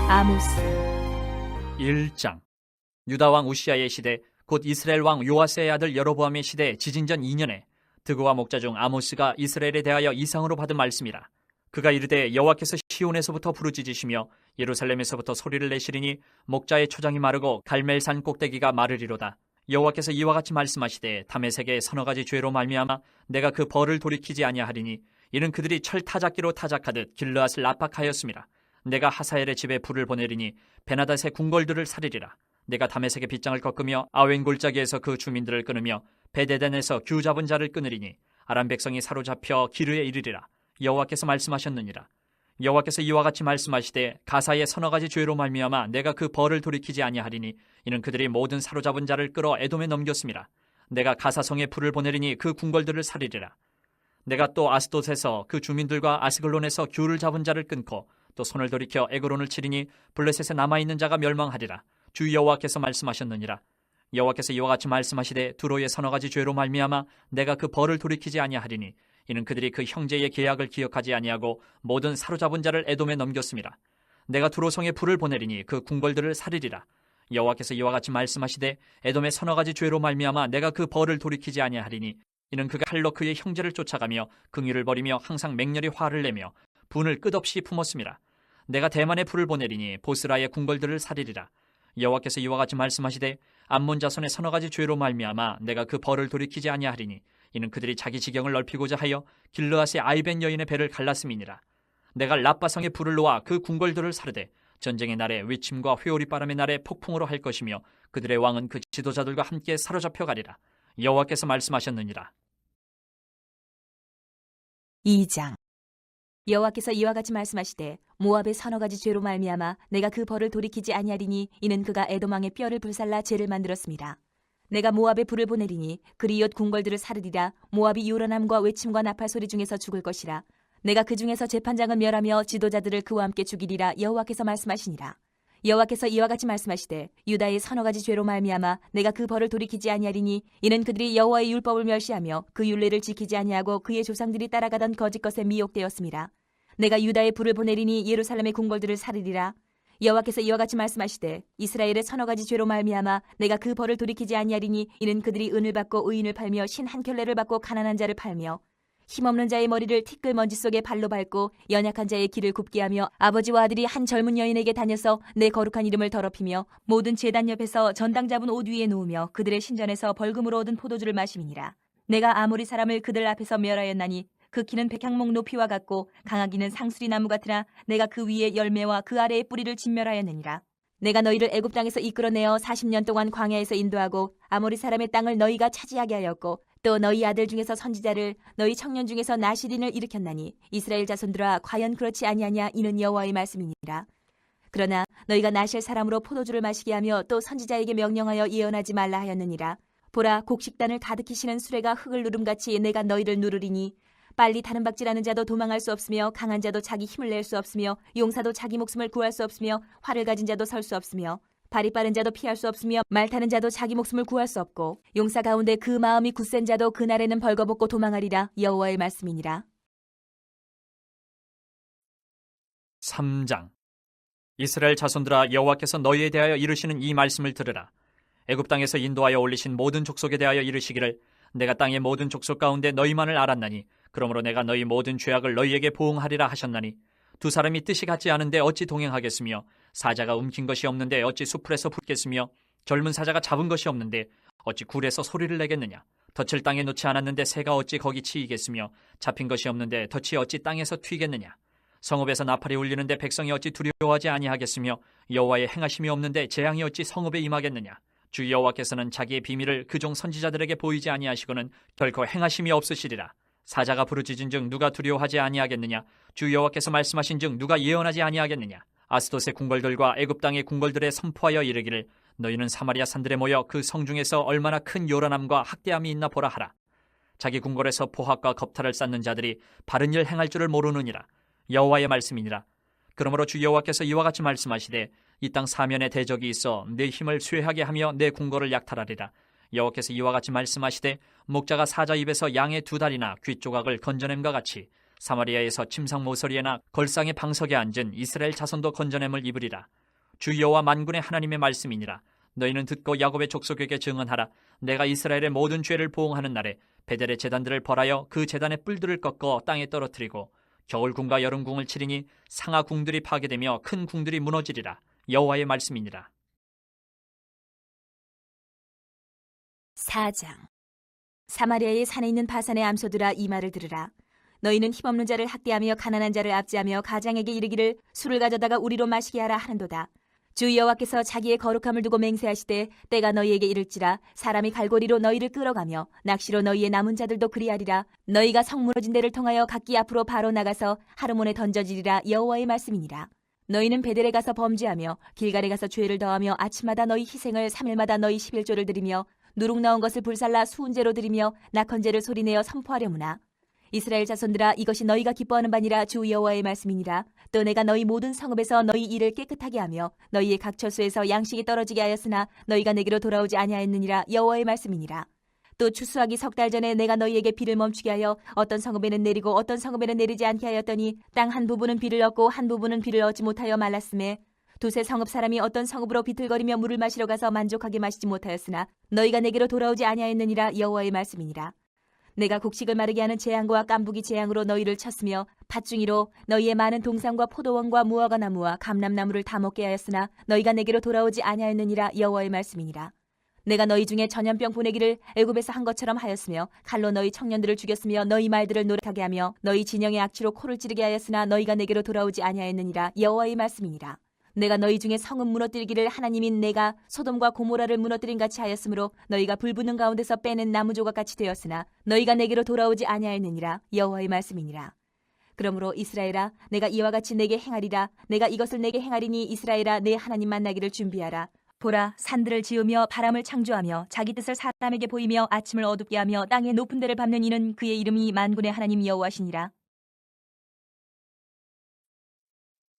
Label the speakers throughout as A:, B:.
A: 아모스
B: 1장. 유다 왕 우시아의 시대, 곧 이스라엘 왕 요아스의 아들 여로보암의 시대 지진전 2년에 드고와 목자 중 아모스가 이스라엘에 대하여 이상으로 받은 말씀이라. 그가 이르되 여호와께서 시온에서부터 부르짖으시며 예루살렘에서부터 소리를 내시리니 목자의 초장이 마르고 갈멜산 꼭대기가 마르리로다. 여호와께서 이와 같이 말씀하시되 다메섹의 서너 가지 죄로 말미암아 내가 그 벌을 돌이키지 아니하리니 이는 그들이 철 타작기로 타작하듯 길르앗을 압박하였음이라. 내가 하사엘의 집에 불을 보내리니 베나닷의 궁궐들을 살리리라. 내가 다메섹의 빗장을 꺾으며 아웬 골짜기에서 그 주민들을 끊으며 베데덴에서 규 잡은 자를 끊으리니 아람 백성이 사로잡혀 기르에 이르리라. 여호와께서 말씀하셨느니라. 여호와께서 이와 같이 말씀하시되 가사의 서너 가지 죄로 말미암아 내가 그 벌을 돌이키지 아니하리니 이는 그들이 모든 사로잡은 자를 끌어 에돔에 넘겼음이라. 내가 가사성에 불을 보내리니 그 궁궐들을 살리리라. 내가 또 아스돗에서 그 주민들과 아스글론에서 규를 잡은 자를 끊고 또 손을 돌이켜 에그론을 치리니 블레셋에 남아있는 자가 멸망하리라. 주 여호와께서 말씀하셨느니라. 여호와께서 이와 같이 말씀하시되 두로의 서너 가지 죄로 말미암아 내가 그 벌을 돌이키지 아니하리니 이는 그들이 그 형제의 계약을 기억하지 아니하고 모든 사로잡은 자를 에돔에 넘겼음이라. 내가 두로성에 불을 보내리니 그 궁궐들을 살리리라. 여호와께서 이와 같이 말씀하시되 에돔의 서너 가지 죄로 말미암아 내가 그 벌을 돌이키지 아니하리니 이는 그가 칼로 그의 형제를 쫓아가며 긍휼을 버리며 항상 맹렬히 화를 내며 분을 끝없이 품었음이라. 내가 대만에 불을 보내리니 보스라의 궁궐들을 살리리라. 여호와께서 이와 같이 말씀하시되 암몬 자손의 서너 가지 죄로 말미암아 내가 그 벌을 돌이키지 아니하리니 이는 그들이 자기 지경을 넓히고자 하여 길르앗의 아이벤 여인의 배를 갈랐음이니라. 내가 라빠성에 불을 놓아 그 궁궐들을 사르되 전쟁의 날에 위침과 회오리 바람의 날에 폭풍으로 할 것이며 그들의 왕은 그 지도자들과 함께 사로잡혀 가리라. 여호와께서 말씀하셨느니라.
A: 2장. 여호와께서 이와 같이 말씀하시되 모압의 서너 가지 죄로 말미암아 내가 그 벌을 돌이키지 아니하리니 이는 그가 에돔 왕의 뼈를 불살라 죄를 만들었습니다. 내가 모압에 불을 보내리니 그리옷 궁궐들을 사르리라. 모압이 요란함과 외침과 나팔 소리 중에서 죽을 것이라. 내가 그 중에서 재판장을 멸하며 지도자들을 그와 함께 죽이리라. 여호와께서 말씀하시니라. 여호와께서 이와 같이 말씀하시되 유다의 서너 가지 죄로 말미암아 내가 그 벌을 돌이키지 아니하리니 이는 그들이 여호와의 율법을 멸시하며 그 율례를 지키지 아니하고 그의 조상들이 따라가던 거짓 것에 미혹되었음이라. 내가 유다의 불을 보내리니 예루살렘의 궁궐들을 사르리라. 여호와께서 이와 같이 말씀하시되 이스라엘의 서너 가지 죄로 말미암아 내가 그 벌을 돌이키지 아니하리니 이는 그들이 은을 받고 의인을 팔며 신 한 켤레를 받고 가난한 자를 팔며 힘없는 자의 머리를 티끌 먼지 속에 발로 밟고 연약한 자의 길을 굽게 하며 아버지와 아들이 한 젊은 여인에게 다녀서 내 거룩한 이름을 더럽히며 모든 제단 옆에서 전당 잡은 옷 위에 놓으며 그들의 신전에서 벌금으로 얻은 포도주를 마심이니라. 내가 아모리 사람을 그들 앞에서 멸하였나니 그 키는 백향목 높이와 같고 강하기는 상수리 나무 같으나 내가 그 위에 열매와 그 아래의 뿌리를 진멸하였느니라. 내가 너희를 애굽 땅에서 이끌어내어 40년 동안 광야에서 인도하고 아모리 사람의 땅을 너희가 차지하게 하였고 또 너희 아들 중에서 선지자를 너희 청년 중에서 나시린을 일으켰나니 이스라엘 자손들아 과연 그렇지 아니하냐. 이는 여호와의 말씀이니라. 그러나 너희가 나실 사람으로 포도주를 마시게 하며 또 선지자에게 명령하여 예언하지 말라 하였느니라. 보라, 곡식단을 가득히 실은 수레가 흙을 누름같이 내가 너희를 누르리니 빨리 타는 박질하는 자도 도망할 수 없으며 강한 자도 자기 힘을 낼 수 없으며 용사도 자기 목숨을 구할 수 없으며 활을 가진 자도 설 수 없으며 발이 빠른 자도 피할 수 없으며 말 타는 자도 자기 목숨을 구할 수 없고 용사 가운데 그 마음이 굳센 자도 그날에는 벌거벗고 도망하리라. 여호와의 말씀이니라.
B: 3장. 이스라엘 자손들아, 여호와께서 너희에 대하여 이르시는 이 말씀을 들으라. 애굽 땅에서 인도하여 올리신 모든 족속에 대하여 이르시기를 내가 땅의 모든 족속 가운데 너희만을 알았나니 그러므로 내가 너희 모든 죄악을 너희에게 보응하리라 하셨나니 두 사람이 뜻이 같지 않은데 어찌 동행하겠으며 사자가 움킨 것이 없는데 어찌 수풀에서 붙겠으며 젊은 사자가 잡은 것이 없는데 어찌 굴에서 소리를 내겠느냐. 덫을 땅에 놓지 않았는데 새가 어찌 거기 치이겠으며 잡힌 것이 없는데 덫이 어찌 땅에서 튀겠느냐. 성읍에서 나팔이 울리는데 백성이 어찌 두려워하지 아니하겠으며 여호와의 행하심이 없는데 재앙이 어찌 성읍에 임하겠느냐. 주 여호와께서는 자기의 비밀을 그종 선지자들에게 보이지 아니하시고는 결코 행하심이 없으시리라. 사자가 부르짖은즉 누가 두려워하지 아니하겠느냐. 주 여호와께서 말씀하신즉 누가 예언하지 아니하겠느냐. 아스돗의 궁궐들과 애굽 땅의 궁궐들에 선포하여 이르기를 너희는 사마리아 산들에 모여 그 성 중에서 얼마나 큰 요란함과 학대함이 있나 보라 하라. 자기 궁궐에서 포학과 겁탈을 쌓는 자들이 바른 일 행할 줄을 모르느니라. 여호와의 말씀이니라. 그러므로 주 여호와께서 이와 같이 말씀하시되 이 땅 사면에 대적이 있어 내 힘을 쇠하게 하며 내 궁궐을 약탈하리라. 여호와께서 이와 같이 말씀하시되 목자가 사자 입에서 양의 두 다리나 귀 조각을 건져냄과 같이 사마리아에서 침상 모서리에나 걸상의 방석에 앉은 이스라엘 자손도 건져냄을 입으리라. 주 여호와 만군의 하나님의 말씀이니라. 너희는 듣고 야곱의 족속에게 증언하라. 내가 이스라엘의 모든 죄를 보응하는 날에 베델의 제단들을 벌하여 그 제단의 뿔들을 꺾어 땅에 떨어뜨리고 겨울궁과 여름궁을 치리니 상하궁들이 파괴되며 큰 궁들이 무너지리라. 여호와의 말씀이니라.
A: 4장. 사마리아의 산에 있는 바산의 암소들아, 이 말을 들으라. 너희는 힘없는 자를 학대하며 가난한 자를 압제하며 가장에게 이르기를 술을 가져다가 우리로 마시게 하라 하는도다. 주 여호와께서 자기의 거룩함을 두고 맹세하시되 때가 너희에게 이를지라. 사람이 갈고리로 너희를 끌어가며 낚시로 너희의 남은 자들도 그리하리라. 너희가 성 무너진 데를 통하여 각기 앞으로 바로 나가서 하르몬에 던져지리라. 여호와의 말씀이니라. 너희는 베델에 가서 범죄하며 길갈에 가서 죄를 더하며 아침마다 너희 희생을 3일마다 너희 11조를 드리며 누룩 나온 것을 불살라 수은제로 드리며 낙헌제를 소리내어 선포하려무나. 이스라엘 자손들아, 이것이 너희가 기뻐하는 바니라. 주 여호와의 말씀이니라. 또 내가 너희 모든 성읍에서 너희 일을 깨끗하게 하며 너희의 각 처소에서 양식이 떨어지게 하였으나 너희가 내게로 돌아오지 아니하였느니라. 여호와의 말씀이니라. 또 추수하기 10달 전에 내가 너희에게 비를 멈추게 하여 어떤 성읍에는 내리고 어떤 성읍에는 내리지 않게 하였더니 땅 한 부분은 비를 얻고 한 부분은 비를 얻지 못하여 말랐음에 두세 성읍 사람이 어떤 성읍으로 비틀거리며 물을 마시러 가서 만족하게 마시지 못하였으나 너희가 내게로 돌아오지 아니하였느니라. 여호와의 말씀이니라. 내가 곡식을 마르게 하는 재앙과 깐부기 재앙으로 너희를 쳤으며 팥중이로 너희의 많은 동산과 포도원과 무화과 나무와 감람나무를 다 먹게 하였으나 너희가 내게로 돌아오지 아니하였느니라. 여호와의 말씀이니라. 내가 너희 중에 전염병 보내기를 애굽에서 한 것처럼 하였으며 칼로 너희 청년들을 죽였으며 너희 말들을 노릇하게 하며 너희 진영의 악취로 코를 찌르게 하였으나 너희가 내게로 돌아오지 아니하였느니라. 여호와의 말씀이니라. 내가 너희 중에 성읍 무너뜨리기를 하나님인 내가 소돔과 고모라를 무너뜨린 같이 하였으므로 너희가 불붙는 가운데서 빼낸 나무 조각같이 되었으나 너희가 내게로 돌아오지 아니하였느니라. 여호와의 말씀이니라. 그러므로 이스라엘아, 내가 이와 같이 내게 행하리라. 내가 이것을 내게 행하리니 이스라엘아, 내 하나님 만나기를 준비하라. 보라, 산들을 지으며 바람을 창조하며 자기 뜻을 사람에게 보이며 아침을 어둡게 하며 땅의 높은 데를 밟는 이는 그의 이름이 만군의 하나님 여호와시니라.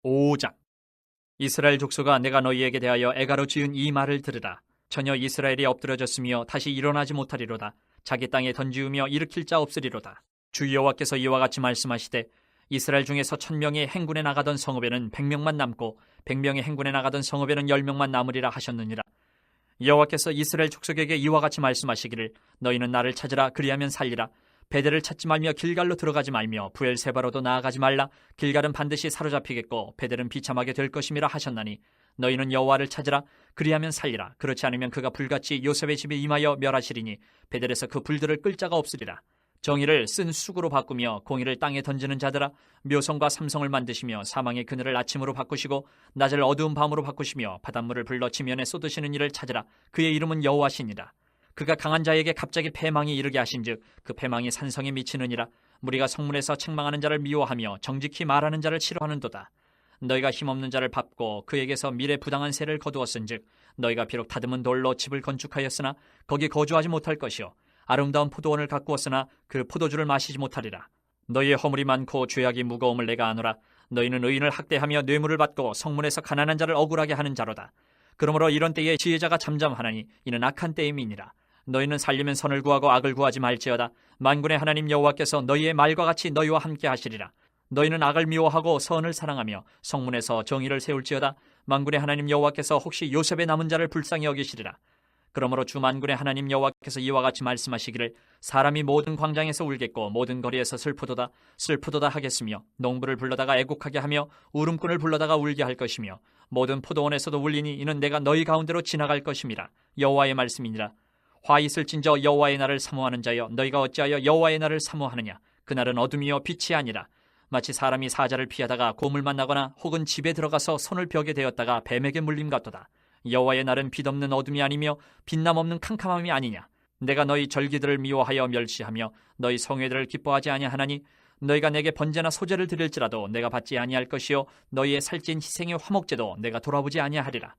B: 5장. 이스라엘 족속아, 내가 너희에게 대하여 애가로 지은 이 말을 들으라. 전혀 이스라엘이 엎드러졌으며 다시 일어나지 못하리로다. 자기 땅에 던지우며 일으킬 자 없으리로다. 주 여호와께서 이와 같이 말씀하시되 이스라엘 중에서 1000명이 행군에 나가던 성읍에는 100명만 남고 100명이 행군에 나가던 성읍에는 10명만 남으리라 하셨느니라. 여호와께서 이스라엘 족속에게 이와 같이 말씀하시기를 너희는 나를 찾으라. 그리하면 살리라. 베델을 찾지 말며 길갈로 들어가지 말며 부엘세바로도 나아가지 말라. 길갈은 반드시 사로잡히겠고 베델은 비참하게 될 것임이라 하셨나니 너희는 여호와를 찾으라. 그리하면 살리라. 그렇지 않으면 그가 불같이 요셉의 집에 임하여 멸하시리니 베델에서 그 불들을 끌 자가 없으리라. 정의를 쓴 쑥으로 바꾸며 공의를 땅에 던지는 자들아, 묘성과 삼성을 만드시며 사망의 그늘을 아침으로 바꾸시고 낮을 어두운 밤으로 바꾸시며 바닷물을 불러 지면에 쏟으시는 이를 찾으라. 그의 이름은 여호와시니라. 그가 강한 자에게 갑자기 패망이 이르게 하신즉 그 패망이 산성에 미치느니라. 무리가 성문에서 책망하는 자를 미워하며 정직히 말하는 자를 싫어하는도다. 너희가 힘없는 자를 밟고 그에게서 미래 부당한 세를 거두었은즉 너희가 비록 다듬은 돌로 집을 건축하였으나 거기 거주하지 못할 것이요 아름다운 포도원을 가꾸었으나 그 포도주를 마시지 못하리라. 너희의 허물이 많고 죄악이 무거움을 내가 아노라. 너희는 의인을 학대하며 뇌물을 받고 성문에서 가난한 자를 억울하게 하는 자로다. 그러므로 이런 때에 지혜자가 잠잠하나니 이는 악한 때임이니라. 너희는 살려면 선을 구하고 악을 구하지 말지어다. 만군의 하나님 여호와께서 너희의 말과 같이 너희와 함께 하시리라. 너희는 악을 미워하고 선을 사랑하며 성문에서 정의를 세울지어다. 만군의 하나님 여호와께서 혹시 요셉의 남은 자를 불쌍히 여기시리라. 그러므로 주 만군의 하나님 여호와께서 이와 같이 말씀하시기를 사람이 모든 광장에서 울겠고 모든 거리에서 슬프도다 슬프도다 하겠으며 농부를 불러다가 애곡하게 하며 울음꾼을 불러다가 울게 할 것이며 모든 포도원에서도 울리니 이는 내가 너희 가운데로 지나갈 것임이라. 여호와의 말씀이니라. 화 있을진저 여호와의 날을 사모하는 자여, 너희가 어찌하여 여호와의 날을 사모하느냐. 그날은 어둠이요 빛이 아니라 마치 사람이 사자를 피하다가 곰을 만나거나 혹은 집에 들어가서 손을 벽에 대었다가 뱀에게 물림 같도다. 여호와의 날은 빛없는 어둠이 아니며 빛남 없는 캄캄함이 아니냐. 내가 너희 절기들을 미워하여 멸시하며 너희 성회들을 기뻐하지 아니하나니 너희가 내게 번제나 소제를 드릴지라도 내가 받지 아니할 것이요 너희의 살찐 희생의 화목제도 내가 돌아보지 아니하리라.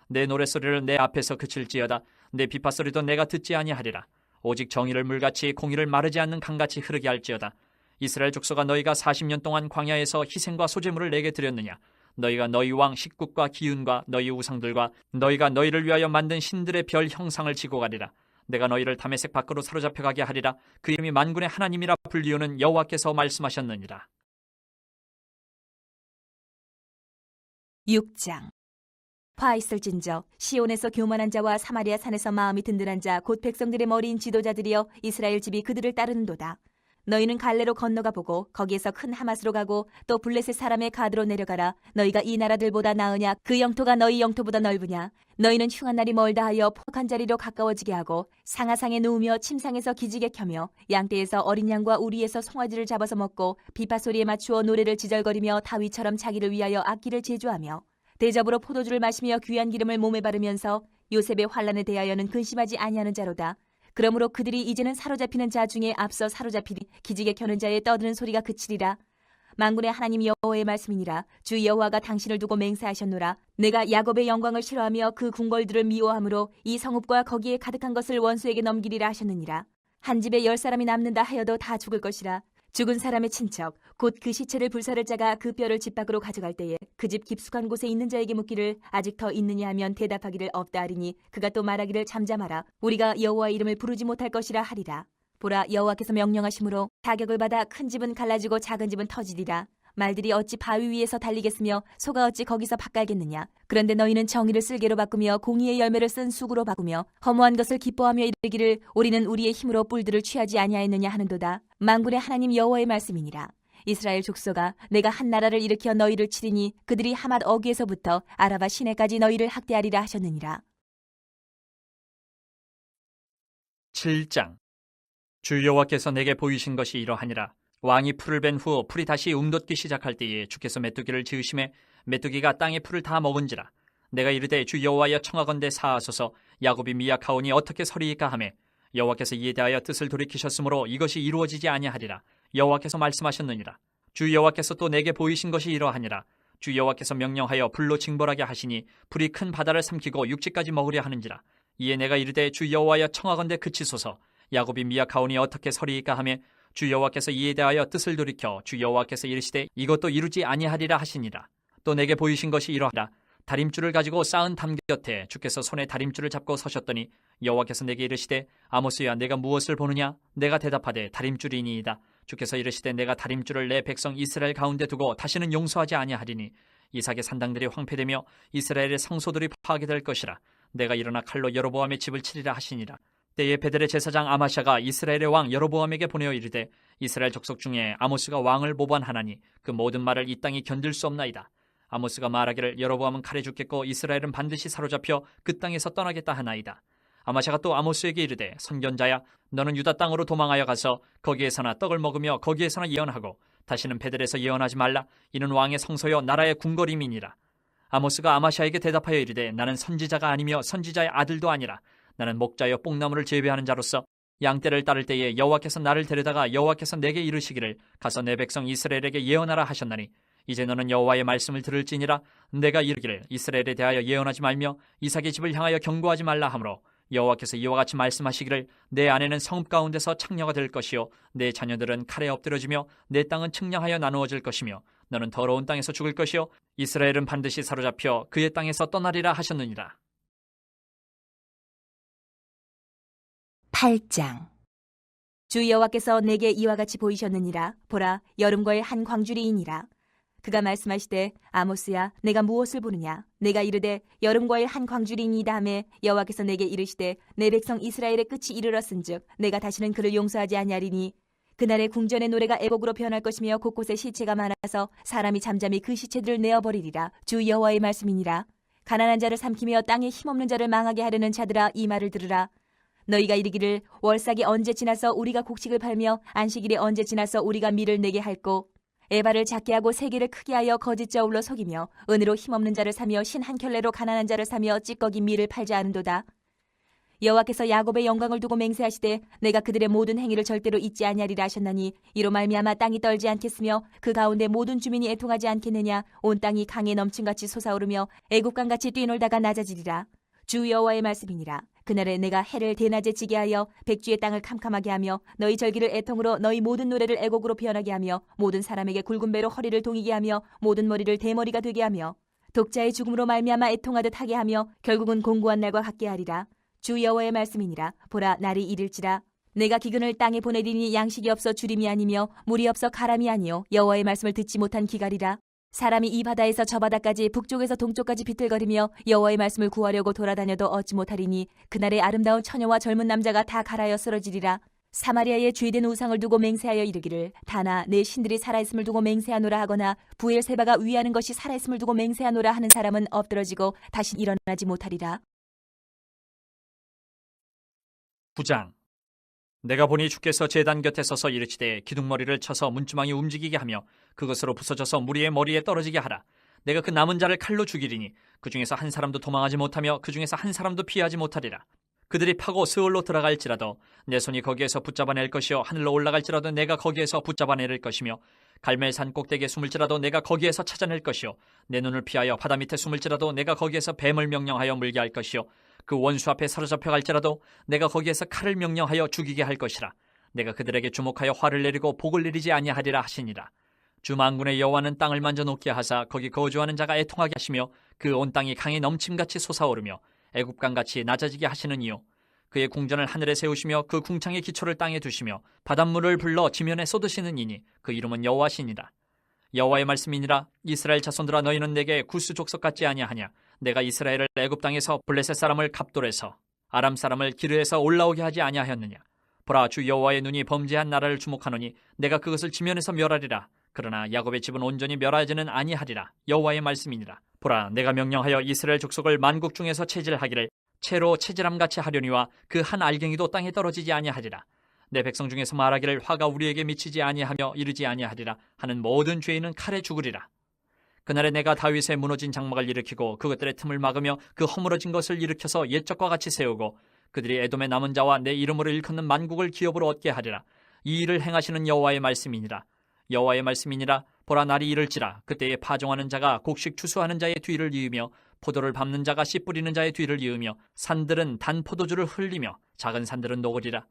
B: 내 노랫소리를 내 앞에서 그칠지어다. 내 비파소리도 내가 듣지 아니하리라. 오직 정의를 물같이 공의를 마르지 않는 강같이 흐르게 할지어다. 이스라엘 족속아, 너희가 40년 동안 광야에서 희생과 소제물을 내게 드렸느냐. 너희가 너희 왕 식국과 기운과 너희 우상들과 너희가 너희를 위하여 만든 신들의 별 형상을 지고 가리라. 내가 너희를 다메섹 밖으로 사로잡혀 가게 하리라. 그 이름이 만군의 하나님이라 불리우는 여호와께서 말씀하셨느니라.
A: 6장. 화 있을진저 시온에서 교만한 자와 사마리아 산에서 마음이 든든한 자 곧 백성들의 머리인 지도자들이여 이스라엘 집이 그들을 따르는도다. 너희는 갈레로 건너가 보고 거기에서 큰 하맛으로 가고 또 블레셋 사람의 가드로 내려가라. 너희가 이 나라들보다 나으냐? 그 영토가 너희 영토보다 넓으냐? 너희는 흉한 날이 멀다 하여 포악한 자리로 가까워지게 하고 상하상에 누우며 침상에서 기지개 켜며 양떼에서 어린 양과 우리에서 송아지를 잡아서 먹고 비파 소리에 맞추어 노래를 지절거리며 다윗처럼 자기를 위하여 악기를 제조하며 대접으로 포도주를 마시며 귀한 기름을 몸에 바르면서 요셉의 환난에 대하여는 근심하지 아니하는 자로다. 그러므로 그들이 이제는 사로잡히는 자 중에 앞서 사로잡히니 기지개 켜는 자의 떠드는 소리가 그치리라. 만군의 하나님 여호와의 말씀이니라. 주 여호와가 당신을 두고 맹세하셨노라. 내가 야곱의 영광을 싫어하며 그 궁궐들을 미워하므로 이 성읍과 거기에 가득한 것을 원수에게 넘기리라 하셨느니라. 한 집에 10사람이 남는다 하여도 다 죽을 것이라. 죽은 사람의 친척 곧 그 시체를 불사를 자가 그 뼈를 집 밖으로 가져갈 때에 그 집 깊숙한 곳에 있는 자에게 묻기를 아직 더 있느냐 하면 대답하기를 없다 하리니 그가 또 말하기를 잠잠하라. 우리가 여호와의 이름을 부르지 못할 것이라 하리라. 보라, 여호와께서 명령하심으로 타격을 받아 큰 집은 갈라지고 작은 집은 터지리라. 말들이 어찌 바위 위에서 달리겠으며 소가 어찌 거기서 밭갈겠느냐. 그런데 너희는 정의를 쓸개로 바꾸며 공의의 열매를 쓴 쑥으로 바꾸며 허무한 것을 기뻐하며 이르기를 우리는 우리의 힘으로 뿔들을 취하지 아니하였느냐 하는도다. 만군의 하나님 여호와의 말씀이니라. 이스라엘 족속아, 내가 한 나라를 일으켜 너희를 치리니 그들이 하맛 어귀에서부터 아라바 시내까지 너희를 학대하리라 하셨느니라.
B: 7장. 주 여호와께서 내게 보이신 것이 이러하니라. 왕이 풀을 벤 후 풀이 다시 움돋기 시작할 때에 주께서 메뚜기를 지으심에 메뚜기가 땅의 풀을 다 먹은지라. 내가 이르되 주 여호와여 청하건대 사하소서. 야곱이 미약하오니 어떻게 서리이까 하매 여호와께서 이에 대하여 뜻을 돌이키셨으므로 이것이 이루어지지 아니하리라. 여호와께서 말씀하셨느니라. 주 여호와께서 또 내게 보이신 것이 이러하니라. 주 여호와께서 명령하여 불로 징벌하게 하시니 불이 큰 바다를 삼키고 육지까지 먹으려 하는지라. 이에 내가 이르되 주 여호와여 청하건대 그치소서. 야곱이 미약하오니 어떻게 서리이까 하매 주 여호와께서 이에 대하여 뜻을 돌이켜 주 여호와께서 이르시되 이것도 이루지 아니하리라 하시니라. 또 내게 보이신 것이 이러하라. 다림줄을 가지고 쌓은 담 곁에 주께서 손에 다림줄을 잡고 서셨더니 여호와께서 내게 이르시되 아모스야, 내가 무엇을 보느냐? 내가 대답하되 다림줄이니이다. 주께서 이르시되 내가 다림줄을 내 백성 이스라엘 가운데 두고 다시는 용서하지 아니하리니 이삭의 산당들이 황폐되며 이스라엘의 성소들이 파괴될 것이라. 내가 일어나 칼로 여로보암의 집을 치리라 하시니라. 때에 베델의 제사장 아마샤가 이스라엘의 왕 여로보암에게 보내어 이르되 이스라엘 족속 중에 아모스가 왕을 모반하나니 그 모든 말을 이 땅이 견딜 수 없나이다. 아모스가 말하기를 여로보암은 칼에 죽겠고 이스라엘은 반드시 사로잡혀 그 땅에서 떠나겠다 하나이다. 아마샤가 또 아모스에게 이르되 선견자야, 너는 유다 땅으로 도망하여 가서 거기에서나 떡을 먹으며 거기에서나 예언하고 다시는 베델에서 예언하지 말라. 이는 왕의 성소요 나라의 궁궐임이니라. 아모스가 아마샤에게 대답하여 이르되 나는 선지자가 아니며 선지자의 아들도 아니라 나는 목자여 뽕나무를 재배하는 자로서 양떼를 따를 때에 여호와께서 나를 데려다가 여호와께서 내게 이르시기를 가서 내 백성 이스라엘에게 예언하라 하셨나니 이제 너는 여호와의 말씀을 들을지니라. 내가 이르기를 이스라엘에 대하여 예언하지 말며 이삭의 집을 향하여 경고하지 말라 하므로 여호와께서 이와 같이 말씀하시기를 내 아내는 성읍 가운데서 창녀가 될 것이요 내 자녀들은 칼에 엎드러지며 내 땅은 측량하여 나누어질 것이며 너는 더러운 땅에서 죽을 것이요 이스라엘은 반드시 사로잡혀 그의 땅에서 떠나리라 하셨느니라.
A: 8장. 주 여호와께서 내게 이와 같이 보이셨느니라. 보라, 여름과의 한 광주리이니라. 그가 말씀하시되 아모스야, 내가 무엇을 보느냐? 내가 이르되 여름과의 한 광주리이니이다 하매 여호와께서 내게 이르시되 내 백성 이스라엘의 끝이 이르렀은즉 내가 다시는 그를 용서하지 아니하리니 그날의 궁전의 노래가 애곡으로 변할 것이며 곳곳에 시체가 많아서 사람이 잠잠히 그 시체들을 내어버리리라. 주 여호와의 말씀이니라. 가난한 자를 삼키며 땅에 힘없는 자를 망하게 하려는 자들아, 이 말을 들으라. 너희가 이르기를 월삭이 언제 지나서 우리가 곡식을 팔며 안식일이 언제 지나서 우리가 밀을 내게 할꼬. 에바를 작게 하고 세계를 크게 하여 거짓 저울로 속이며 은으로 힘없는 자를 사며 신 한 켤레로 가난한 자를 사며 찌꺼기 밀을 팔지 않은도다. 여호와께서 야곱의 영광을 두고 맹세하시되 내가 그들의 모든 행위를 절대로 잊지 아니하리라 하셨나니 이로 말미암아 땅이 떨지 않겠으며 그 가운데 모든 주민이 애통하지 않겠느냐. 온 땅이 강에 넘침같이 솟아오르며 애국강같이 뛰놀다가 낮아지리라. 주 여호와의 말씀이니라. 그날에 내가 해를 대낮에 지게 하여 백주의 땅을 캄캄하게 하며 너희 절기를 애통으로 너희 모든 노래를 애곡으로 변하게 하며 모든 사람에게 굵은 배로 허리를 동이게 하며 모든 머리를 대머리가 되게 하며 독자의 죽음으로 말미암아 애통하듯 하게 하며 결국은 공고한 날과 같게 하리라. 주 여호와의 말씀이니라. 보라, 날이 이를지라. 내가 기근을 땅에 보내리니 양식이 없어 주림이 아니며 물이 없어 가람이 아니요 여호와의 말씀을 듣지 못한 기갈이라. 사람이 이 바다에서 저 바다까지 북쪽에서 동쪽까지 비틀거리며 여호와의 말씀을 구하려고 돌아다녀도 얻지 못하리니 그날의 아름다운 처녀와 젊은 남자가 다 갈아여 쓰러지리라. 사마리아에 죄된 우상을 두고 맹세하여 이르기를 다나 내 신들이 살아있음을 두고 맹세하노라 하거나 부엘세바가 위하는 것이 살아있음을 두고 맹세하노라 하는 사람은 엎드러지고 다시 일어나지 못하리라.
B: 9장. 내가 보니 주께서 제단 곁에 서서 이르시되 기둥머리를 쳐서 문지망이 움직이게 하며 그것으로 부서져서 무리의 머리에 떨어지게 하라. 내가 그 남은 자를 칼로 죽이리니 그 중에서 한 사람도 도망하지 못하며 그 중에서 한 사람도 피하지 못하리라. 그들이 파고 스올로 들어갈지라도 내 손이 거기에서 붙잡아낼 것이요 하늘로 올라갈지라도 내가 거기에서 붙잡아낼 것이며 갈멜산 꼭대기에 숨을지라도 내가 거기에서 찾아낼 것이요 내 눈을 피하여 바다 밑에 숨을지라도 내가 거기에서 뱀을 명령하여 물게 할 것이요 그 원수 앞에 사로잡혀 갈지라도 내가 거기에서 칼을 명령하여 죽이게 할 것이라. 내가 그들에게 주목하여 화를 내리고 복을 내리지 아니하리라 하시니라. 주 만군의 여호와는 땅을 만져 놓게 하사 거기 거주하는 자가 애통하게 하시며 그 온 땅이 강이 넘침같이 솟아오르며 애굽강같이 낮아지게 하시는 이요 그의 궁전을 하늘에 세우시며 그 궁창의 기초를 땅에 두시며 바닷물을 불러 지면에 쏟으시는 이니 그 이름은 여호와시니라. 여호와의 말씀이니라. 이스라엘 자손들아 너희는 내게 구스 족속 같지 아니하냐. 내가 이스라엘을 애굽 땅에서 블레셋 사람을 갑돌에서 아람 사람을 기르에서 올라오게 하지 아니하였느냐. 보라, 주 여호와의 눈이 범죄한 나라를 주목하노니 내가 그것을 지면에서 멸하리라. 그러나 야곱의 집은 온전히 멸하지는 아니하리라. 여호와의 말씀이니라. 보라, 내가 명령하여 이스라엘 족속을 만국 중에서 체질하기를 채로 체질함같이 하려니와 그 한 알갱이도 땅에 떨어지지 아니하리라. 내 백성 중에서 말하기를 화가 우리에게 미치지 아니하며 이르지 아니하리라 하는 모든 죄인은 칼에 죽으리라. 그날에 내가 다윗의 무너진 장막을 일으키고 그것들의 틈을 막으며 그 허물어진 것을 일으켜서 옛적과 같이 세우고 그들이 에돔의 남은 자와 내 이름으로 일컫는 만국을 기업으로 얻게 하리라. 이 일을 행하시는 여호와의 말씀이니라. 여호와의 말씀이니라. 보라, 날이 이를지라. 그때에 파종하는 자가 곡식 추수하는 자의 뒤를 이으며 포도를 밟는 자가 씨 뿌리는 자의 뒤를 이으며 산들은 단 포도주를 흘리며 작은 산들은 녹으리라.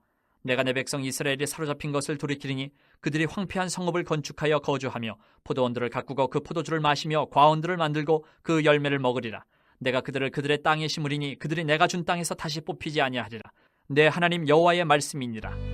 B: 내가 내 백성 이스라엘이 사로잡힌 것을 돌이키리니 그들이 황폐한 성읍을 건축하여 거주하며 포도원들을 가꾸고 그 포도주를 마시며 과원들을 만들고 그 열매를 먹으리라. 내가 그들을 그들의 땅에 심으리니 그들이 내가 준 땅에서 다시 뽑히지 아니하리라. 내 하나님 여호와의 말씀이니라.